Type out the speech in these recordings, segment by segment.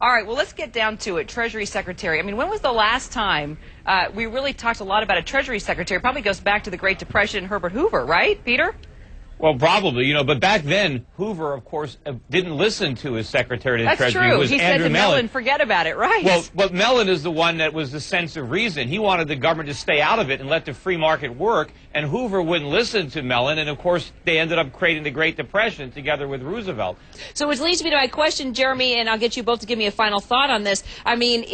All right, well, let's get down to it. Treasury Secretary. I mean, when was the last time we really talked a lot about a Treasury Secretary? It probably goes back to the Great Depression, Herbert Hoover, right, Peter? Well, probably, but back then, Hoover, of course, didn't listen to his Secretary of the Treasury. That's true. It was he Andrew said to Mellon, forget about it, right? Well, but Mellon is the one that was the sense of reason. He wanted the government to stay out of it and let the free market work, and Hoover wouldn't listen to Mellon, and of course, they ended up creating the Great Depression together with Roosevelt. So which leads me to my question, Jeremy, and I'll get you both to give me a final thought on this. I mean,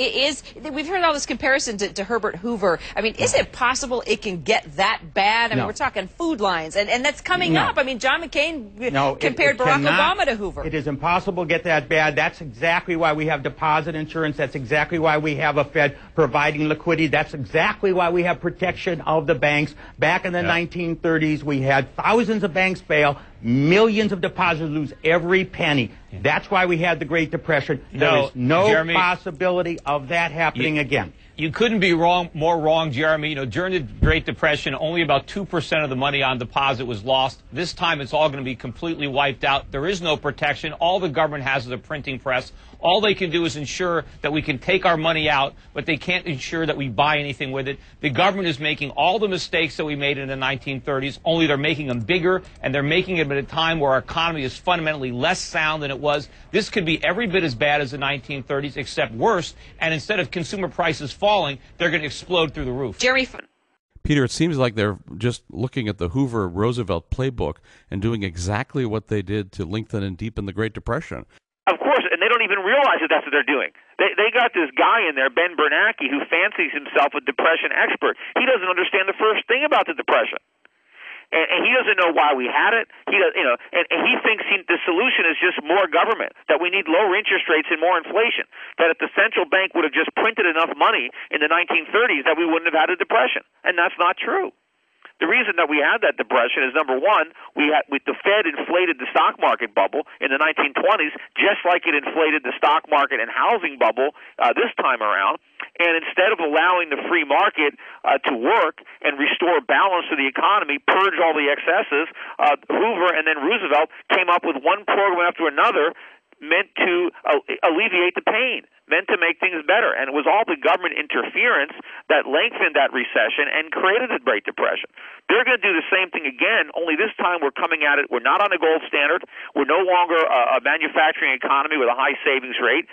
we've heard all this comparison to Herbert Hoover. I mean, is it possible it can get that bad? I mean, we're talking food lines, and that's coming up. I mean, John McCain compared Barack Obama to Hoover. It is impossible to get that bad. That's exactly why we have deposit insurance. That's exactly why we have a Fed providing liquidity. That's exactly why we have protection of the banks. Back in the 1930s, we had thousands of banks fail, millions of depositors lose every penny. That's why we had the Great Depression. There is no Jeremy, possibility of that happening again. You couldn't be more wrong, Jeremy. During the Great Depression, only about 2% of the money on deposit was lost. This time, it's all going to be completely wiped out. There is no protection. All the government has is a printing press. All they can do is ensure that we can take our money out, but they can't ensure that we buy anything with it. The government is making all the mistakes that we made in the 1930s, only they're making them bigger, and they're making them at a time where our economy is fundamentally less sound than it was. This could be every bit as bad as the 1930s, except worse, and instead of consumer prices falling, they're going to explode through the roof. Jeremy. Peter, it seems like they're just looking at the Hoover-Roosevelt playbook and doing exactly what they did to lengthen and deepen the Great Depression. Of course, and they don't even realize that that's what they're doing. They got this guy in there, Ben Bernanke, who fancies himself a depression expert. He doesn't understand the first thing about the depression. And he doesn't know why we had it. He does, and he thinks the solution is just more government, that we need lower interest rates and more inflation, that if the central bank would have just printed enough money in the 1930s that we wouldn't have had a depression. And that's not true. The reason that we had that depression is, number one, the Fed inflated the stock market bubble in the 1920s, just like it inflated the stock market and housing bubble this time around. And instead of allowing the free market to work and restore balance to the economy, purge all the excesses, Hoover and then Roosevelt came up with one program after another meant to alleviate the pain, meant to make things better. And it was all the government interference that lengthened that recession and created the Great Depression. They're going to do the same thing again, only this time we're coming at it. We're not on a gold standard. We're no longer a manufacturing economy with a high savings rate.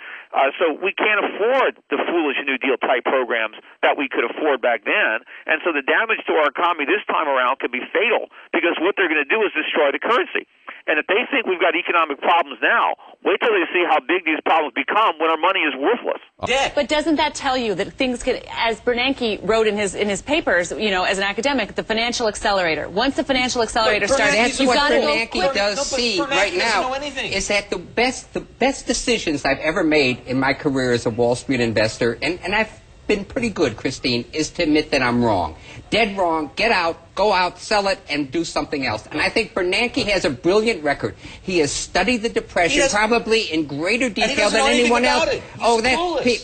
So we can't afford the foolish New Deal type programs that we could afford back then. And so the damage to our economy this time around could be fatal, because what they're going to do is destroy the currency. And if they think we've got economic problems now, wait till they see how big these problems become when our money is worthless. But doesn't that tell you that things could, as Bernanke wrote in his papers, as an academic, the financial accelerator. Once the financial accelerator starts, you've got to go quick. Does see right now is that the best decisions I've ever made in my career as a Wall Street investor, and I've been pretty good, Christine, is to admit that I'm wrong. Dead wrong, get out, go out, sell it, and do something else. And I think Bernanke has a brilliant record. He has studied the Depression probably in greater detail than anyone else.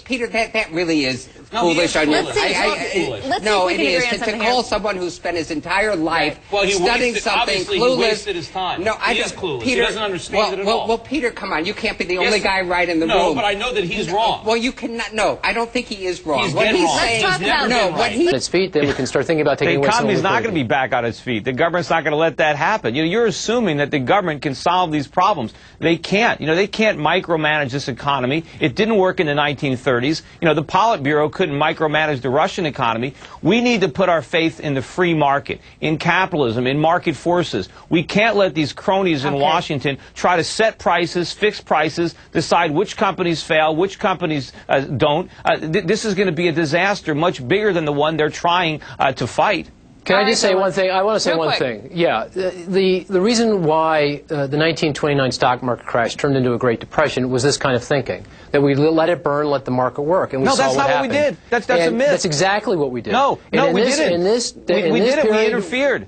Peter, that really is foolish on your part. No, it is. To call someone who spent his entire life studying something clueless. He wasted his time. No, he is clueless. Peter, he doesn't understand it at all. Well, Peter, come on. You can't be the only guy right in the room. No, but I know that he's wrong. Well, you cannot. No, I don't think he is wrong. He's dead wrong. Let's talk about its feet, then we can start thinking about taking away some of the economy's not going to be back on its feet. The government's not going to let that happen. You're assuming that the government can solve these problems. They can't. They can't micromanage this economy. It didn't work in the 1930s. The Politburo couldn't micromanage the Russian economy. We need to put our faith in the free market, in capitalism, in market forces. We can't let these cronies in Washington try to set prices, fix prices, decide which companies fail, which companies don't. This is going to be a disaster much bigger than the one they're trying to fight. Can I just say one thing? I want to say one thing. Yeah, the reason why the 1929 stock market crash turned into a Great Depression was this kind of thinking, that we let it burn, let the market work, and we saw what happened. No, that's not what we did. That's a myth. That's exactly what we did. No, we didn't. We did it. We interfered.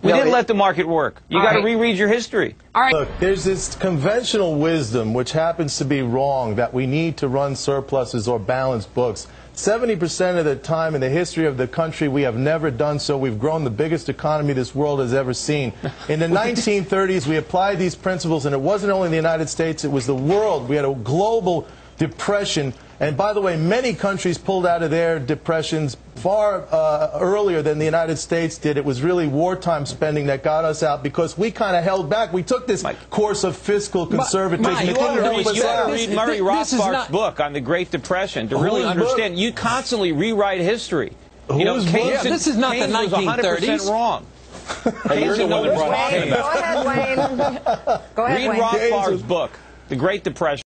We didn't let the market work. You got to reread your history. All right. Look, there's this conventional wisdom, which happens to be wrong, that we need to run surpluses or balanced books. 70% of the time in the history of the country, we have never done so. We've grown the biggest economy this world has ever seen. In the 1930s, we applied these principles, and it wasn't only the United States, it was the world. We had a global depression. And by the way, many countries pulled out of their depressions far earlier than the United States did. It was really wartime spending that got us out because we kind of held back. We took this course of fiscal conservatism. You ought to read Murray Rothbard's book on the Great Depression to really understand. You constantly rewrite history. You know, this is not the 1930s. 100% wrong. Hey, you're the one that brought Go ahead, Wayne. Go ahead, Read Wayne. Rothbard's book, The Great Depression.